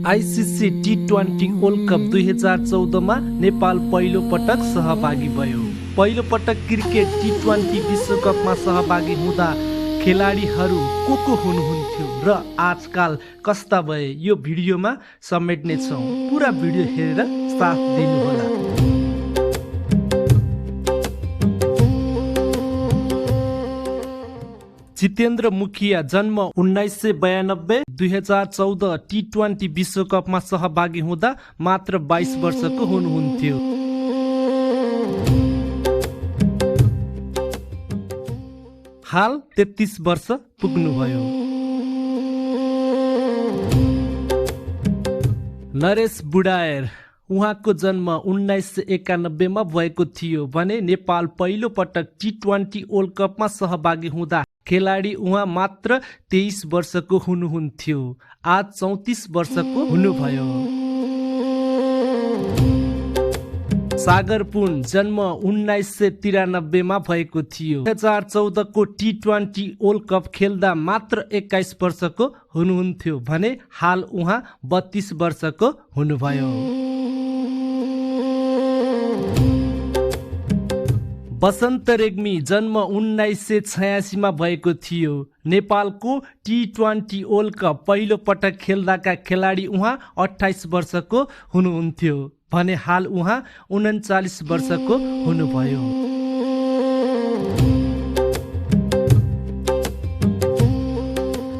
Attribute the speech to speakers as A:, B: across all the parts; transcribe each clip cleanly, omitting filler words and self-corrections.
A: ICC टी20 world cup 2014 मा नेपाल पहिलो पटक सहभागी भयो। पहिलो पटक क्रिकेट टी20 विश्वकपमा सहभागी हुँदा खेलाडीहरू को हुनुहुन्थ्यो र आजकाल कस्ता भए यो भिडियोमा समेट्ने छौं। पुरा भिडियो हेरेर साथ दिनुहोला। जितेन्द्र मुखिया जन्म 1992, 2014 टी20 विश्वकपमा सहभागी हुँदा मात्र 22 वर्षको हुनुहुन्थ्यो। हाल 33 वर्ष पुग्नुभयो। नरेश बुढाएर उहाँको जन्म 1991 मा भएको थियो भने नेपाल पहिलो पटक टी20 वर्ल्ड कपमा सहभागी हुँदा खेलाडी उहाँ मात्र 23 वर्षको हुनुहुन्थ्यो। आज 34 वर्षको हुनुभयो। सागर पुन जन्म 1993 मा भएको थियो। 2014 को टी20 वर्ल्ड कप खेल्दा मात्र 21 वर्षको हुनुहुन्थ्यो भने हाल उहाँ 32 वर्षको हुनुभयो। बसन्त रेग्मी जन्म 1986 मा भएको थियो। नेपालको टी20 वर्ल्ड कप पहिलो पटक खेल्दाका खेलाडी उहाँ 28 वर्षको हुनुहुन्थ्यो भने हाल उहाँ 39 वर्षको हुनुभयो।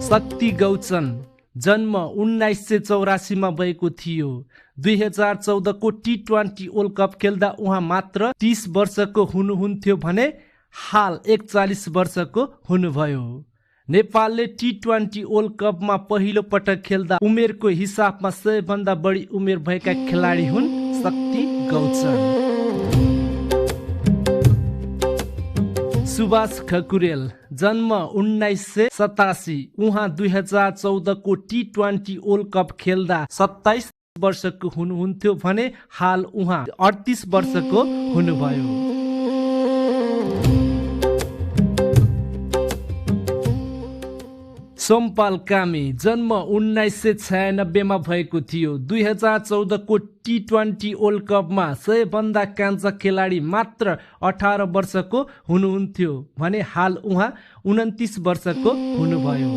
A: शक्ति गौचन जन्म 1984 मा भएको थियो। 2014 को टी20 वर्ल्ड कप खेल्दा उहाँ मात्र 30 वर्षको हुनुहुन्थ्यो भने हाल 41 वर्षको हुनुभयो। नेपालले टी20 वर्ल्ड कपमा पहिलो पटक खेल्दा उमेरको हिसाबमा सबैभन्दा बढी उमेर भएका खेलाडी हुन् शक्ति गौचन। सुभाष खकुरेल जन्म 1987, उहाँ 2014 को टी20 वर्ल्ड कप खेल्दा 27 वर्षको हुनुहुन्थ्यो भने हाल उहाँ 38 वर्षको हुनुभयो। सोमपाल कामी जन्म 1996 मा भएको थियो। 2014 को टी20 वर्ल्ड कपमा सबैभन्दा कान्छा खेलाडी मात्र 18 वर्षको हुनुहुन्थ्यो भने हाल उहाँ 29 वर्षको हुनुभयो।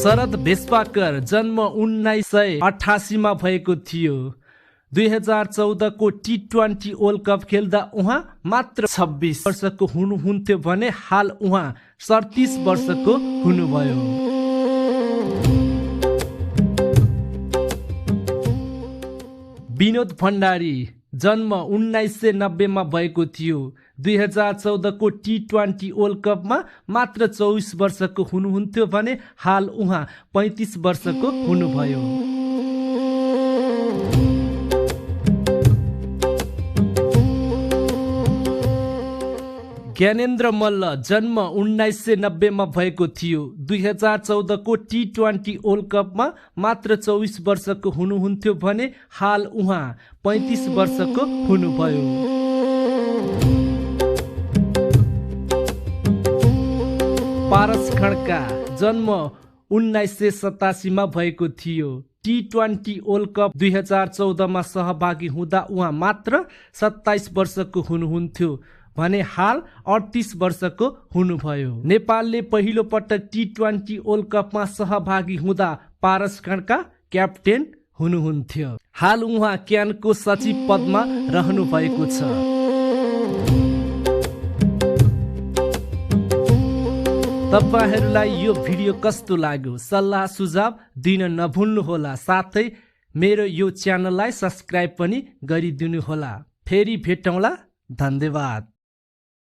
A: शरद भेष्पाकर जन्म 1988 मा भएको थियो। 2014 को टी20 वर्ल्ड कप खेल्दा उहाँ मात्र 26 वर्षको हुनुहुन्थ्यो भने हाल उहाँ 37 वर्षको हुनुभयो। विनोद भण्डारी जन्म 1990 मा भएको थियो। 2014 को टी20 वर्ल्ड कपमा मात्र 24 वर्षको हुनुहुन्थ्यो भने हाल उहाँ 35 वर्षको हुनुभयो। ज्ञानेन्द्र मल्ल जन्म 1990 मा भएको थियो। 2014 को टी20 वर्ल्ड कपमा मात्र 24 वर्षको हुनुहुन्थ्यो भने हाल उहाँ 35 वर्षको हुनुभयो। पारस खड्का जन्म 1987 मा भएको थियो। टी20 वर्ल्ड कप 2014 मा सहभागी हुँदा उहाँ मात्र 27 वर्षको हुनुहुन्थ्यो भने हाल 38 वर्षको हुनुभयो। नेपालले पहिलो पटक टी20 वर्ल्ड कपमा सहभागी हुँदा पारस खड्का क्याप्टेन हुनुहुन्थ्यो। हाल उहाँ क्यानको सचिव पदमा रहनु भएको छ। तपाईहरुलाई यो भिडियो कस्तो लाग्यो सल्लाह सुझाव दिन नभुल्नुहोला। साथै मेरो यो च्यानललाई सब्स्क्राइब पनि गरिदिनु होला। फेरि भेटौँला। धन्यवाद।